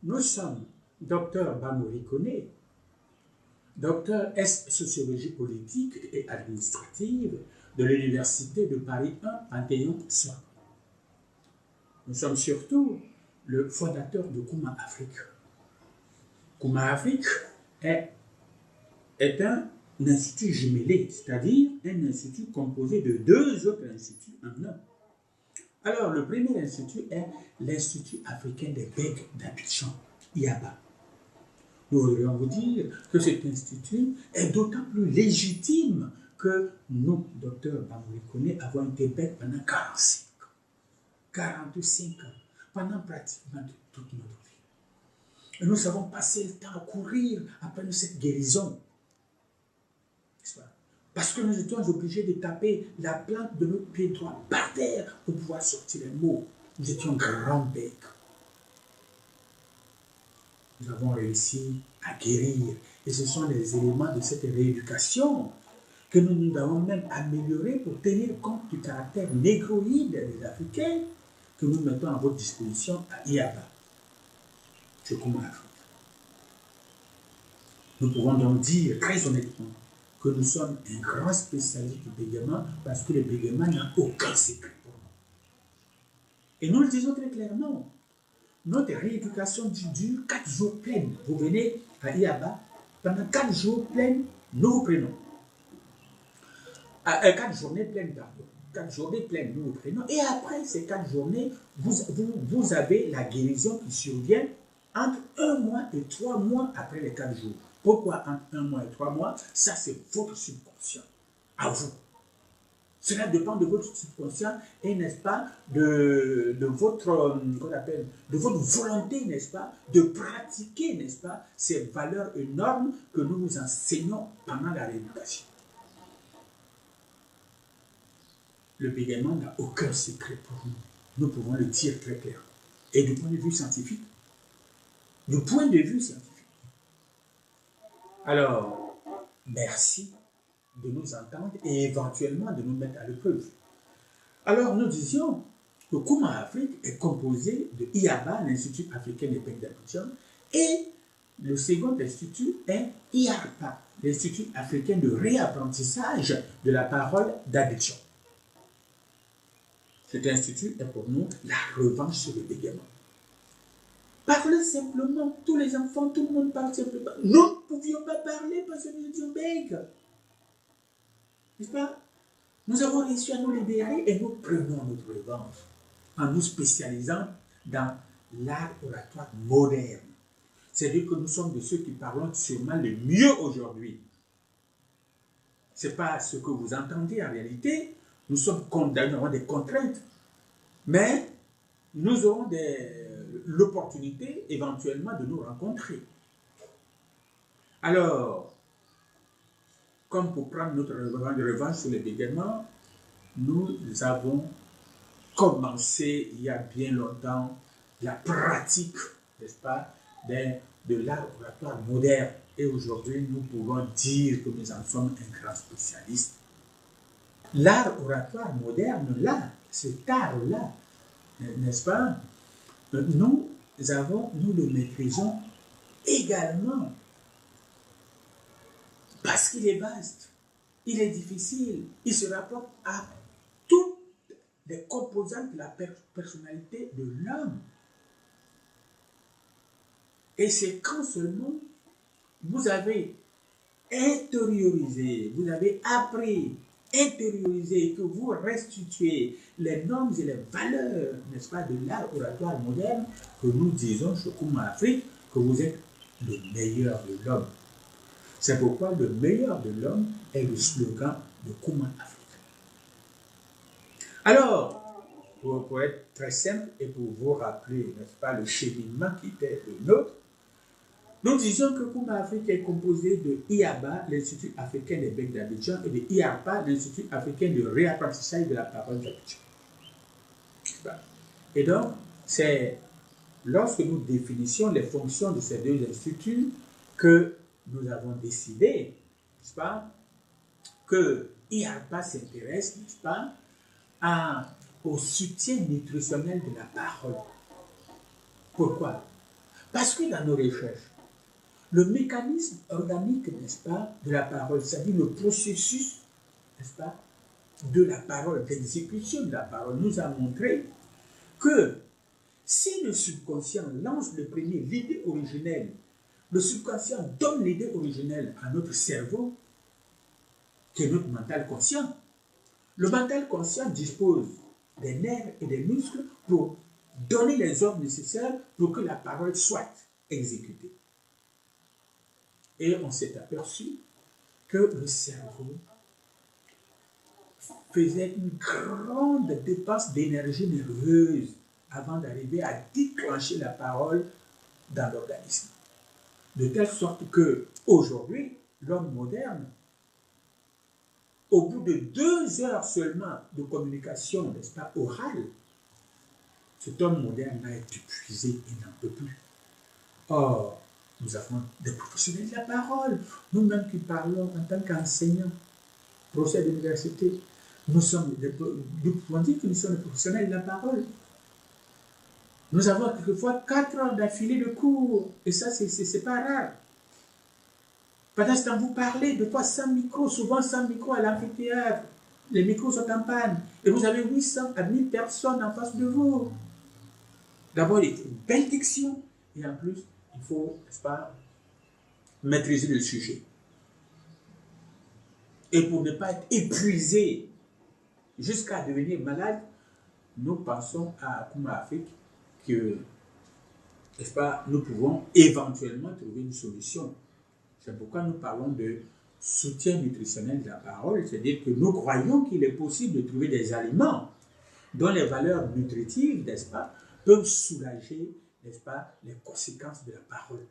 nous sommes docteur Bamouri Koné, docteur S sociologie politique et administrative de l'Université de Paris 1 Panthéon-Sorbonne. Nous sommes surtout le fondateur de Kouma Afrique. Kouma Afrique est un institut jumelé, c'est-à-dire un institut composé de deux autres instituts en un. Alors, le premier institut est l'Institut africain des bègues d'Abidjan, IABA. Nous voudrions vous dire que cet institut est d'autant plus légitime que nous, docteur Bamouri Koné, avons été bègues pendant 45 ans, pendant pratiquement toute notre vie. Et nous avons passé le temps à courir après cette guérison. Parce que nous étions obligés de taper la plante de notre pied droit par terre pour pouvoir sortir les mots. Nous étions grands becs. Nous avons réussi à guérir. Et ce sont les éléments de cette rééducation que nous avons même amélioré pour tenir compte du caractère négroïde des Africains que nous mettons à votre disposition à IABA. C'est comment l'Afrique. Nous pouvons donc dire très honnêtement que nous sommes un grand spécialiste du bégaiement parce que le bégaiement n'a aucun secret pour nous. Et nous le disons très clairement. Notre rééducation dure 4 jours pleins. Vous venez à IABA, pendant 4 jours pleins, nous vous prenons. 4 journées pleines, pardon. 4 journées pleines, nous vous prenons. Et après ces 4 journées, vous avez la guérison qui survient entre 1 mois et 3 mois après les 4 jours. Pourquoi entre 1 mois et 3 mois? Ça, c'est votre subconscient, à vous. Cela dépend de votre subconscient et, n'est-ce pas, de votre volonté, n'est-ce pas, de pratiquer, n'est-ce pas, ces valeurs et normes que nous vous enseignons pendant la rééducation. Le bégaiement n'a aucun secret pour nous. Nous pouvons le dire très clairement. Et du point de vue scientifique, alors, merci de nous entendre et éventuellement de nous mettre à l'épreuve. Alors, nous disions que Kouma Afrique est composé de IABA, l'Institut africain des bègues d'Abidjan, et le second institut est IARPA, l'Institut africain de réapprentissage de la parole d'Abidjan. Cet institut est pour nous la revanche sur le bégaiement. Parlez simplement, tous les enfants, tout le monde parle simplement. Nous ne pouvions pas parler parce que nous étions bègues. N'est-ce pas? Nous avons réussi à nous libérer et nous prenons notre revanche en nous spécialisant dans l'art oratoire moderne. C'est-à-dire que nous sommes de ceux qui parlons sûrement le mieux aujourd'hui. Ce n'est pas ce que vous entendez en réalité. Nous sommes condamnés, nous avons des contraintes. Mais nous aurons l'opportunité éventuellement de nous rencontrer. Alors, comme pour prendre notre revanche sur les bégaiements, nous avons commencé il y a bien longtemps la pratique, n'est-ce pas, de l'art oratoire moderne. Et aujourd'hui, nous pouvons dire que nous en sommes un grand spécialiste. L'art oratoire moderne, là, cet art-là, n'est-ce pas, nous le maîtrisons également parce qu'il est vaste, il est difficile, il se rapporte à toutes les composantes de la personnalité de l'homme. Et c'est quand seulement vous avez intériorisé, vous avez appris, intériorisé, que vous restituez les normes et les valeurs, n'est-ce pas, de l'art oratoire moderne, que nous disons chez Kouma Afrique que vous êtes le meilleur de l'homme. C'est pourquoi le meilleur de l'homme est le slogan de Kouma Afrique. Alors, pour être très simple et pour vous rappeler, n'est-ce pas, le cheminement qui était le nôtre, nous disons que Kouma Afrique est composé de IABA, l'Institut africain des bègues d'Abidjan, et de IARPA, l'Institut africain de réapprentissage de la parole d'Abidjan. Et donc, c'est lorsque nous définissions les fonctions de ces deux instituts que nous avons décidé, n'est-ce pas, que IARPA s'intéresse, n'est-ce pas, au soutien nutritionnel de la parole. Pourquoi? Parce que dans nos recherches, le mécanisme organique, n'est-ce pas, de la parole, c'est-à-dire le processus, n'est-ce pas, de la parole, d'exécution de la parole, nous a montré que si le subconscient lance le premier l'idée originelle, le subconscient donne l'idée originelle à notre cerveau, qui est notre mental conscient. Le mental conscient dispose des nerfs et des muscles pour donner les ordres nécessaires pour que la parole soit exécutée. Et on s'est aperçu que le cerveau faisait une grande dépense d'énergie nerveuse avant d'arriver à déclencher la parole dans l'organisme. De telle sorte que aujourd'hui, l'homme moderne, au bout de 2 heures seulement de communication, n'est-ce pas, orale, cet homme moderne a été épuisé, il n'en peut plus. Or, nous avons des professionnels de la parole, nous-mêmes qui parlons en tant qu'enseignants, professeurs d'université, nous pouvons dire que nous sommes des professionnels de la parole. Nous avons quelquefois 4 heures d'affilée de cours, et ça, c'est pas rare. Pendant ce temps, vous parlez de fois sans micro, souvent sans micro à l'amphithéâtre. Les micros sont en panne. Et vous avez 800 à 1000 personnes en face de vous. D'abord, il faut une belle diction. Et en plus, il faut, n'est-ce pas, maîtriser le sujet. Et pour ne pas être épuisé jusqu'à devenir malade, nous pensons à Kuma Afrique que, n'est-ce pas, nous pouvons éventuellement trouver une solution. C'est pourquoi nous parlons de soutien nutritionnel de la parole, c'est-à-dire que nous croyons qu'il est possible de trouver des aliments dont les valeurs nutritives, n'est-ce pas, peuvent soulager, n'est-ce pas, les conséquences de la parole.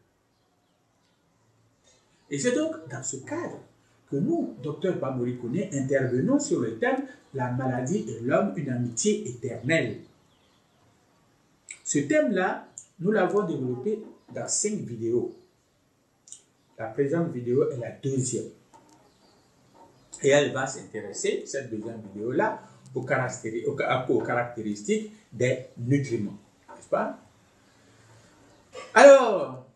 Et c'est donc dans ce cadre que nous, Dr Bamori Koné, intervenons sur le thème « La maladie et l'homme, une amitié éternelle ». Ce thème-là, nous l'avons développé dans 5 vidéos. La présente vidéo est la 2e. Et elle va s'intéresser, cette 2e vidéo-là, aux caractéristiques des nutriments. N'est-ce pas? Alors,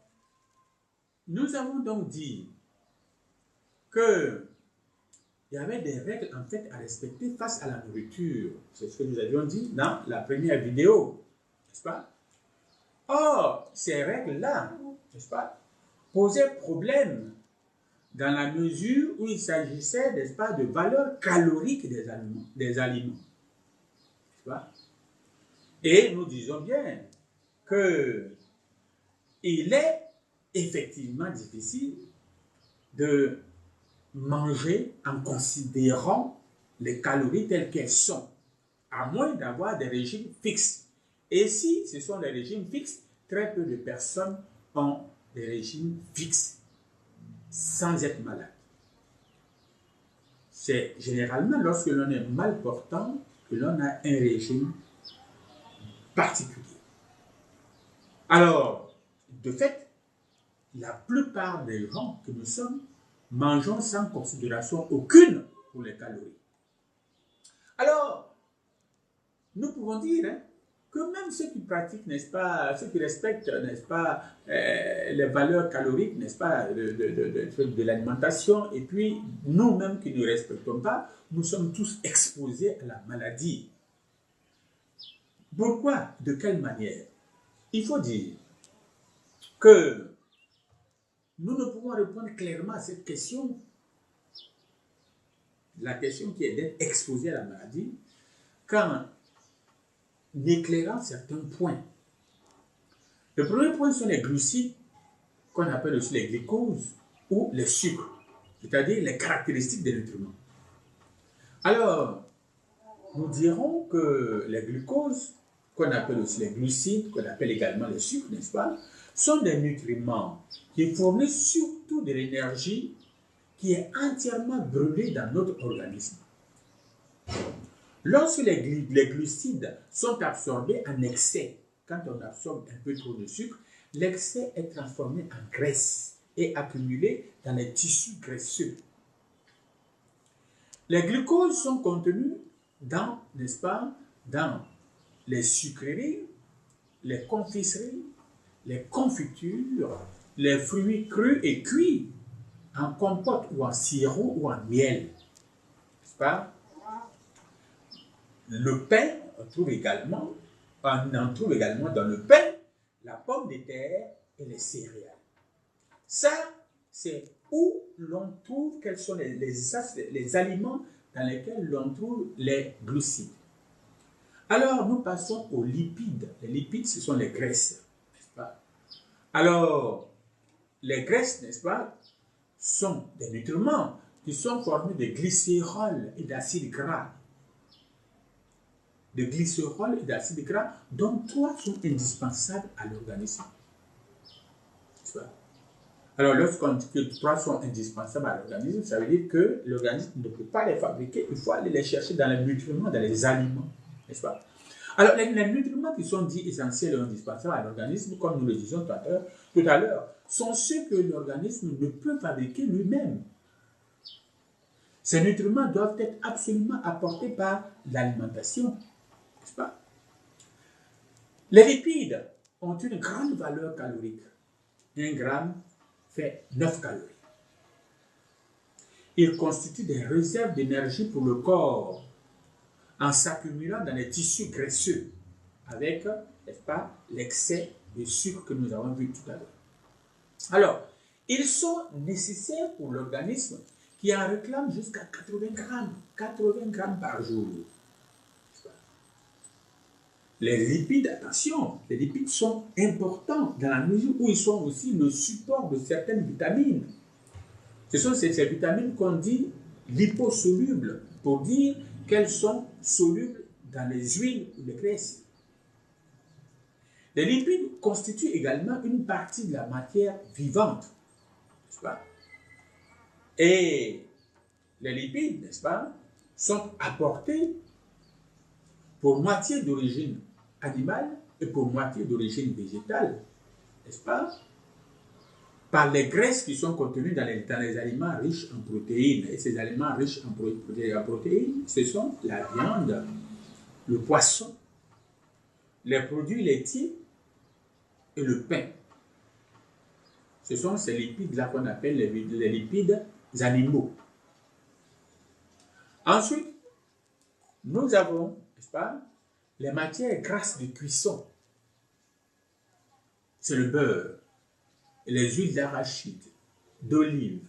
nous avons donc dit qu'il y avait des règles en fait à respecter face à la nourriture. C'est ce que nous avions dit dans la première vidéo. N'est-ce pas? Or, ces règles-là, n'est-ce pas, posaient problème dans la mesure où il s'agissait, n'est-ce pas, de valeur calorique des aliments. N'est-ce pas? Et nous disons bien que il est effectivement difficile de manger en considérant les calories telles qu'elles sont, à moins d'avoir des régimes fixes. Et si ce sont des régimes fixes, très peu de personnes ont des régimes fixes sans être malade. C'est généralement lorsque l'on est mal portant que l'on a un régime particulier. Alors, de fait, la plupart des gens que nous sommes mangeons sans considération aucune pour les calories. Alors, nous pouvons dire que même ceux qui pratiquent, n'est-ce pas, ceux qui respectent, n'est-ce pas, les valeurs caloriques, n'est-ce pas, de l'alimentation, et puis nous-mêmes qui ne respectons pas, nous sommes tous exposés à la maladie. Pourquoi? De quelle manière? Il faut dire que nous ne pouvons répondre clairement à cette question, la question qui est d'être exposé à la maladie, qu'en éclairant certains points. Le premier point sont les glucides, qu'on appelle aussi les glucoses, ou les sucres, c'est-à-dire les caractéristiques des nutriments. Alors, nous dirons que les glucoses, qu'on appelle aussi les glucides, qu'on appelle également les sucres, n'est-ce pas, sont des nutriments qui fournissent surtout de l'énergie qui est entièrement brûlée dans notre organisme. Lorsque les glucides sont absorbés en excès, quand on absorbe un peu trop de sucre, l'excès est transformé en graisse et accumulé dans les tissus graisseux. Les glucoses sont contenus dans, n'est-ce pas, dans les sucreries, les confiseries, les confitures, les fruits crus et cuits, en compote ou en sirop ou en miel. N'est-ce pas? Le pain, on trouve également dans le pain la pomme de terre et les céréales. Ça, c'est où l'on trouve, quels sont les aliments dans lesquels l'on trouve les glucides. Alors, nous passons aux lipides. Les lipides, ce sont les graisses, n'est-ce pas? Alors, les graisses, n'est-ce pas, sont des nutriments qui sont formés de glycérol et d'acides gras. De glycérol et d'acides gras, dont 3 sont indispensables à l'organisme. Alors, lorsqu'on dit que 3 sont indispensables à l'organisme, ça veut dire que l'organisme ne peut pas les fabriquer, il faut aller les chercher dans les nutriments, dans les aliments, n'est-ce pas? Alors, les nutriments qui sont dits essentiels et indispensables à l'organisme, comme nous le disions tout à l'heure, sont ceux que l'organisme ne peut fabriquer lui-même. Ces nutriments doivent être absolument apportés par l'alimentation, n'est-ce pas? Les lipides ont une grande valeur calorique. 1 gramme fait 9 calories. Ils constituent des réserves d'énergie pour le corps en s'accumulant dans les tissus graisseux avec, n'est-ce pas, l'excès de sucre que nous avons vu tout à l'heure. Alors, ils sont nécessaires pour l'organisme qui en réclame jusqu'à 80 grammes par jour. Les lipides, attention, les lipides sont importants dans la mesure où ils sont aussi le support de certaines vitamines. Ce sont ces vitamines qu'on dit liposolubles, pour dire qu'elles sont solubles dans les huiles ou les graisses. Les lipides constituent également une partie de la matière vivante, n'est-ce pas? Et les lipides, n'est-ce pas, sont apportés pour moitié d'origine animale et pour moitié d'origine végétale, n'est-ce pas? Par les graisses qui sont contenues dans les aliments riches en protéines. Et ces aliments riches en protéines, ce sont la viande, le poisson, les produits laitiers et le pain. Ce sont ces lipides-là qu'on appelle les lipides animaux. Ensuite, nous avons, n'est-ce pas, les matières grasses de cuisson. C'est le beurre, et les huiles d'arachide, d'olive,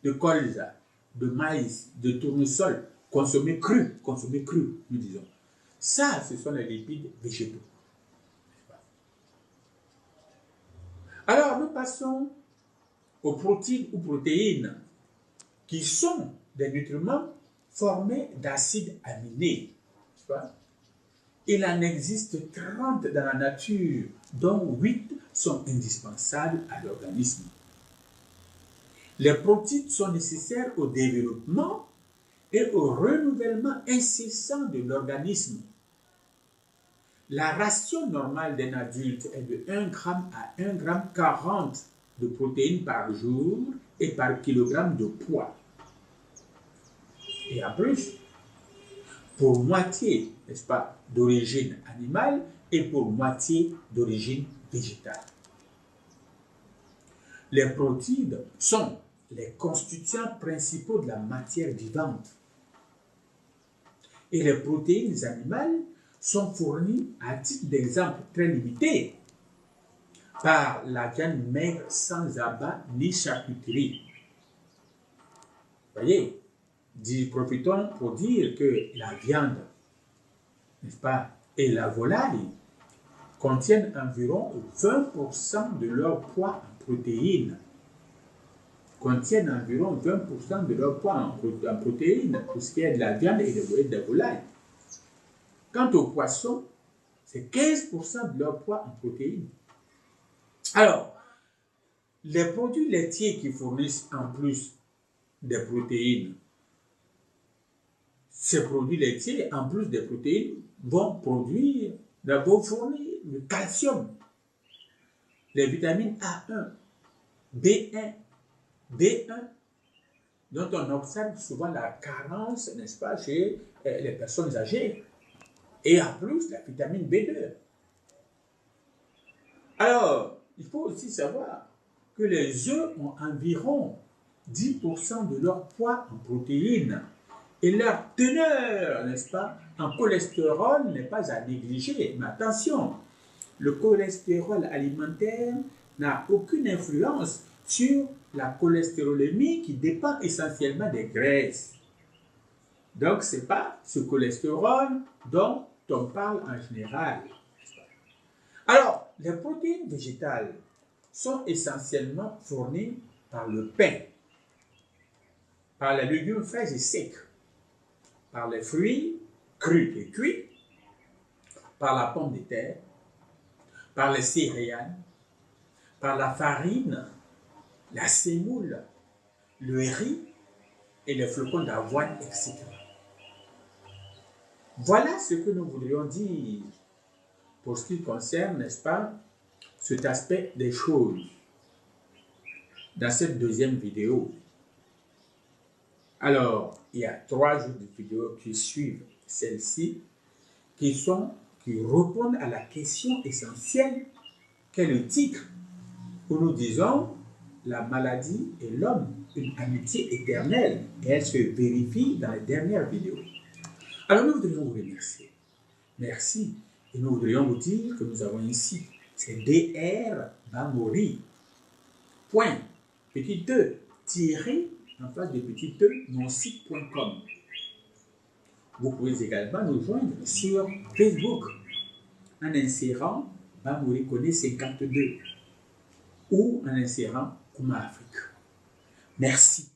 de colza, de maïs, de tournesol, consommés crus, nous disons. Ça, ce sont les lipides végétaux. Alors, nous passons aux protéines ou protéines, qui sont des nutriments formés d'acides aminés. Il en existe 30 dans la nature, dont 8 sont indispensables à l'organisme. Les protéines sont nécessaires au développement et au renouvellement incessant de l'organisme. La ration normale d'un adulte est de 1 g à 1,40 g de protéines par jour et par kilogramme de poids. Et en plus, pour moitié, n'est-ce pas, d'origine animale et pour moitié d'origine végétale. Les protéines sont les constituants principaux de la matière vivante. Et les protéines animales sont fournies, à titre d'exemple très limité, par la viande maigre sans abat ni charcuterie. Vous voyez, profitons pour dire que la viande, n'est-ce pas, et la volaille contiennent environ 20% de leur poids en protéines. Contiennent environ 20% de leur poids en protéines, pour ce qui est de la viande et de la volaille. Quant aux poissons, c'est 15% de leur poids en protéines. Alors, les produits laitiers qui fournissent en plus des protéines, ces produits laitiers, en plus des protéines, vont fournir le calcium, les vitamines A1, B1, D1, dont on observe souvent la carence, n'est-ce pas, chez les personnes âgées, et en plus la vitamine B2. Alors, il faut aussi savoir que les œufs ont environ 10% de leur poids en protéines et leur teneur, n'est-ce pas, en cholestérol n'est pas à négliger. Mais attention, le cholestérol alimentaire n'a aucune influence sur la cholestérolémie qui dépend essentiellement des graisses. Donc, ce n'est pas ce cholestérol dont on parle en général. Alors, les protéines végétales sont essentiellement fournies par le pain, par les légumes frais et secs, par les fruits crus et cuits, par la pomme de terre, par les céréales, par la farine, la semoule, le riz et les flocons d'avoine, etc. Voilà ce que nous voudrions dire pour ce qui concerne, n'est-ce pas, cet aspect des choses dans cette deuxième vidéo. Alors, il y a 3 autres vidéos qui suivent celle-ci qui répondent à la question essentielle qu'est le titre où nous disons la maladie et l'homme, une amitié éternelle, et elle se vérifie dans les dernières vidéos. Alors nous voudrions vous remercier. Merci. Et nous voudrions vous dire que nous avons ici, c'est Dr Bamori, point, petit e, tiré, en face de petit e, mon site.com. Vous pouvez également nous joindre sur Facebook en insérant Bamori Koné 52 ou en insérant Kuma Afrique. Merci.